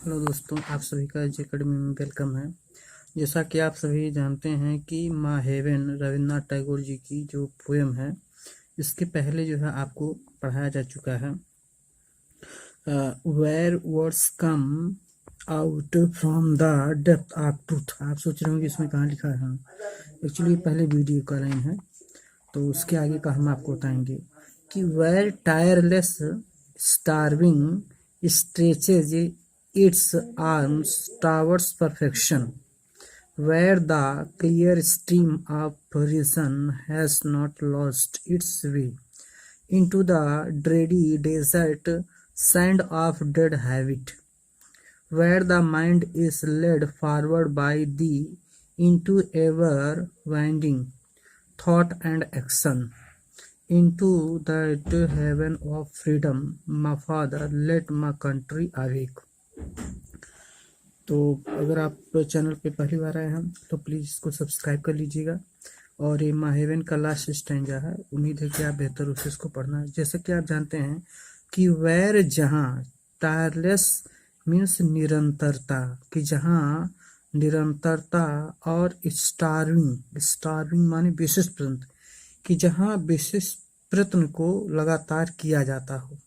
Hello दोस्तों, आप सभी का एज अकेडमी में वेलकम है। जैसा कि आप सभी जानते हैं कि माँ हेवन रविन्द्रनाथ टैगोर जी की जो पोएम है, इसके पहले जो है आपको पढ़ाया जा चुका है। Where words come out from the depth of truth. आप सोच रहे होंगे इसमें कहाँ लिखा है। एक्चुअली पहले वीडियो का लाइन है, तो उसके आगे का हम आपको बताएंगे कि where tireless striving stretches its arms towards perfection, where the clear stream of reason has not lost its way into the dreary desert sand of dead habit, where the mind is led forward by thee into ever winding thought and action, into that heaven of freedom, my father, let my country awake। तो अगर आप channel पे पहली बार आए हैं तो please इसको subscribe कर लीजिएगा। और ये माँ हेवन का लास्ट स्टैंजा है, उम्मीद है कि आप बेहतर रूप से इसको पढ़ना है। जैसे कि आप जानते हैं कि वैर जहाँ टायरलेस मीन्स निरंतरता, कि जहाँ निरंतरता, और स्टार्विंग माने विशिष्ट प्रयत्न, कि जहाँ विशिष्ट प्रयत्न को लगातार किया जाता हो।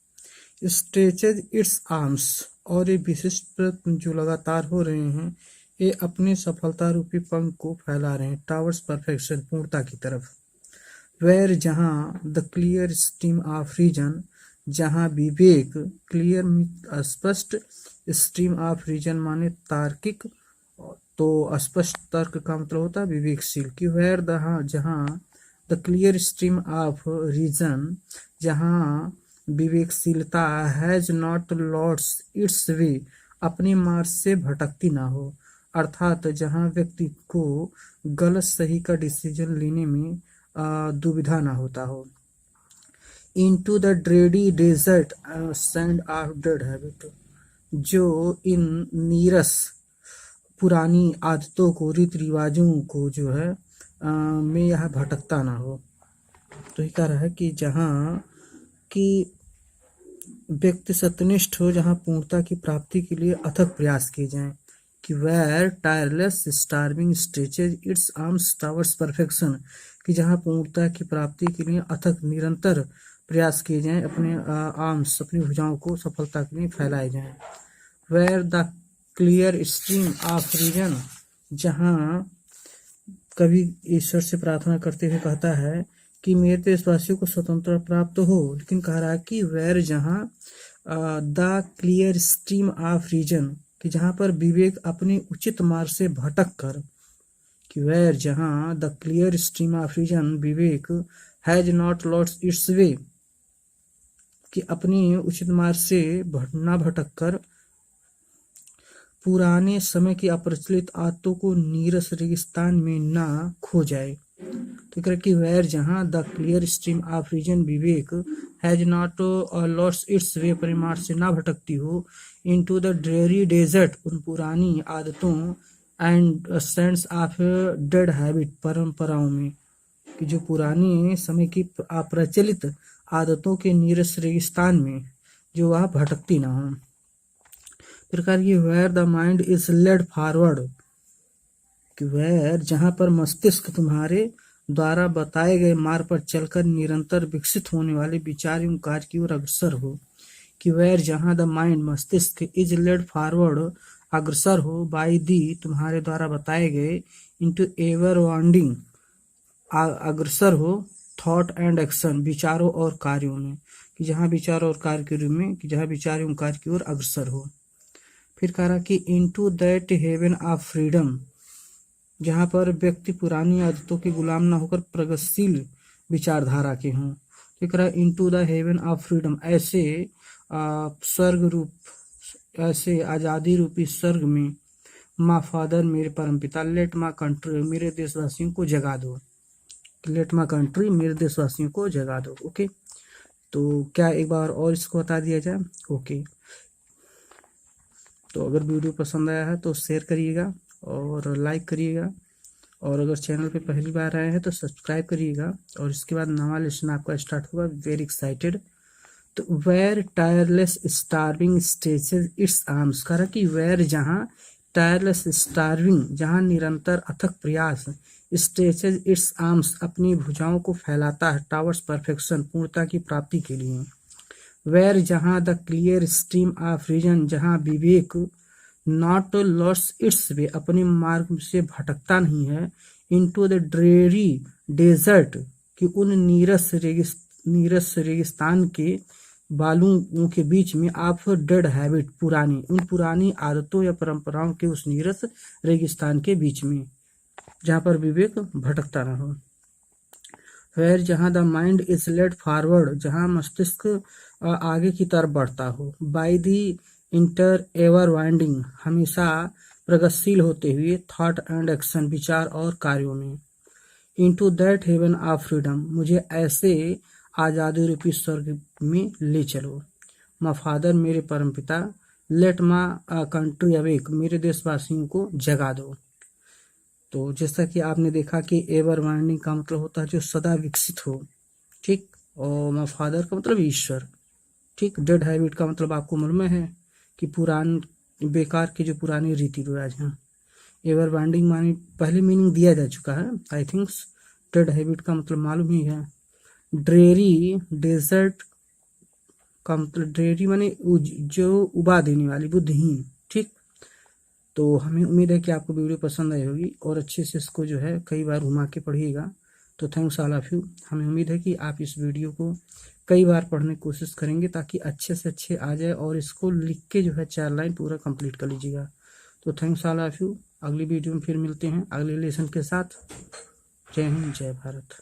स्ट्रेचेज इट्स आर्म्स, और ये विशिष्ट प्रयत्न जो लगातार हो रहे हैं, ये अपने सफलता रूपी पंख को फैला रहे हैं टावर्स परफेक्शन, पूर्णता की तरफ। वेर जहाँ the clear stream of reason, जहाँ विवेक, क्लियर स्पष्ट, स्ट्रीम ऑफ रीजन माने तार्किक, तो स्पष्ट तर्क का मतलब होता है विवेकशील। कि वेर जहाँ the clear stream of reason, जहाँ विवेकशीलता has not lost its way, अपने मार्ग से भटकती ना हो, अर्थात जहाँ व्यक्ति को गलत सही का डिसीजन लेने में दुविधा ना होता हो। Into the dreary desert sand of dead habit, जो इन नीरस पुरानी आदतों को, रीति रिवाजों को जो है में यह भटकता ना हो। तो ये कह रहा है कि जहाँ कि व्यक्ति सत्यनिष्ठ हो, जहाँ पूर्णता की प्राप्ति के लिए अथक प्रयास किए जाएं। कि where tireless striving stretches its arms towards perfection, कि जहाँ पूर्णता की प्राप्ति के लिए अथक निरंतर प्रयास किए जाएं, अपने आर्म्स, अपनी भुजाओं को सफलता के लिए फैलाए जाएं। Where the clear stream of reason, जहाँ कवि ईश्वर से प्रार्थना करते हुए कहता है कि मेरे देशवासियों को स्वतंत्रता प्राप्त हो, लेकिन कह रहा है कि वेर जहाँ the clear stream of reason, कि जहाँ पर विवेक अपने उचित मार्ग से भटक कर, कि वेर जहाँ the clear stream of reason, विवेक has not lost its way, कि अपने उचित मार्ग से ना भटक कर पुराने समय की अप्रचलित आदतों को नीरस रेगिस्तान में ना खो जाए। तो कह कि वेर जहाँ the clear stream of reason, विवेक has not lost its way, परिमाण से ना भटकती हो, इनटू द ड्रेरी डेजर्ट, उन पुरानी आदतों, and sense of dead habit, परंपराओं में, कि जो पुरानी समय की अप्रचलित आदतों के नीरस रेगिस्तान में जो वह भटकती ना हो। प्रकार की where the mind is led forward, कि वेयर जहाँ पर मस्तिष्क तुम्हारे द्वारा बताए गए मार्ग पर चलकर निरंतर विकसित होने वाले विचार एवं कार्य की ओर अग्रसर हो। कि वेयर जहाँ द माइंड, मस्तिष्क, इज लेड फॉरवर्ड, अग्रसर हो, बाय दी, तुम्हारे द्वारा बताए गए, इनटू एवर वांडिंग, अग्रसर हो, थॉट एंड एक्शन, विचारों और कार्यों में, कि जहाँ विचार और कार्य के रूप में, कि जहाँ विचार एवं कार्य की ओर अग्रसर हो। फिर कह रहा कि into that heaven of freedom, जहाँ पर व्यक्ति पुरानी आदतों के गुलाम ना होकर प्रगतिशील विचारधारा के हों। तो कह रहा into the haven of freedom, ऐसे स्वर्ग रूप, ऐसे आज़ादी रूपी स्वर्ग में, माँ फादर, मेरे परमपिता, लेट माँ कंट्री, मेरे देशवासियों को जगा दो। लेट माँ कंट्री, मेरे देशवासियों को जगा दो। ओके, तो क्या एक बार और इसको बता दिया जाए। ओके, तो अगर वीडियो पसंद आया है तो शेयर करिएगा और लाइक करिएगा, और अगर चैनल पे पहली बार आए हैं तो सब्सक्राइब करिएगा। और इसके बाद नवा लेसन आपका स्टार्ट होगा, वेरी एक्साइटेड। तो where tireless striving stretches its arms, कह रहा कि वेयर जहाँ टायरलेस स्टार्विंग जहाँ निरंतर अथक प्रयास स्ट्रेचेज इट्स आर्म्स अपनी भुजाओं को फैलाता है टावर्स परफेक्शन पूर्णता की प्राप्ति के लिए। वेयर जहाँ the clear stream of reason जहाँ विवेक नॉट लॉस इट्स वे अपने मार्ग से भटकता नहीं है, इनटू द ड्रेरी डेजर्ट कि उन नीरस रेगिस्तान के बालुओं के बीच में ऑफ डेड हैबिट पुरानी उन पुरानी आदतों या परंपराओं के उस नीरस रेगिस्तान के बीच में जहाँ पर विवेक भटकता न हो। वेयर जहाँ the mind is led forward जहाँ मस्तिष्क आगे की तरफ बढ़ता हो, by thee into ever widening हमेशा प्रगतिशील होते हुए थॉट एंड एक्शन विचार और कार्यों में, into that heaven of freedom मुझे ऐसे आज़ादी रूपी स्वर्ग में ले चलो। माँ फादर मेरे परमपिता, लेट माँ कंट्री अवेक मेरे देशवासियों को जगा दो। तो जैसा कि आपने देखा कि एवर वाइंडिंग का मतलब होता है जो सदा विकसित हो, ठीक, और माँ फादर का मतलब ईश्वर, ठीक। डेड हैबिट का मतलब आपको मालूम है कि बेकार की जो पुरानी रीति रिवाज हैं। एवर वाइंडिंग मानी पहले मीनिंग दिया जा चुका है आई थिंक्स। डेड हैबिट का मतलब मालूम ही है। ड्रेरी डेजर्ट का मतलब ड्रेरी माने जो उबा देने वाली, बुद्धिहीन, ठीक। तो हमें उम्मीद है कि आपको वीडियो पसंद आई होगी और अच्छे से इसको जो है कई बार घुमा के पढ़िएगा। तो थैंक्स ऑल ऑफ यू। हमें उम्मीद है कि आप इस वीडियो को कई बार पढ़ने की कोशिश करेंगे ताकि अच्छे से अच्छे आ जाए और इसको लिख के जो है 4 लाइन पूरा कंप्लीट कर लीजिएगा। तो थैंक्स ऑल ऑफ यू। अगली वीडियो में फिर मिलते हैं अगले लेसन के साथ। जय हिंद, जय भारत।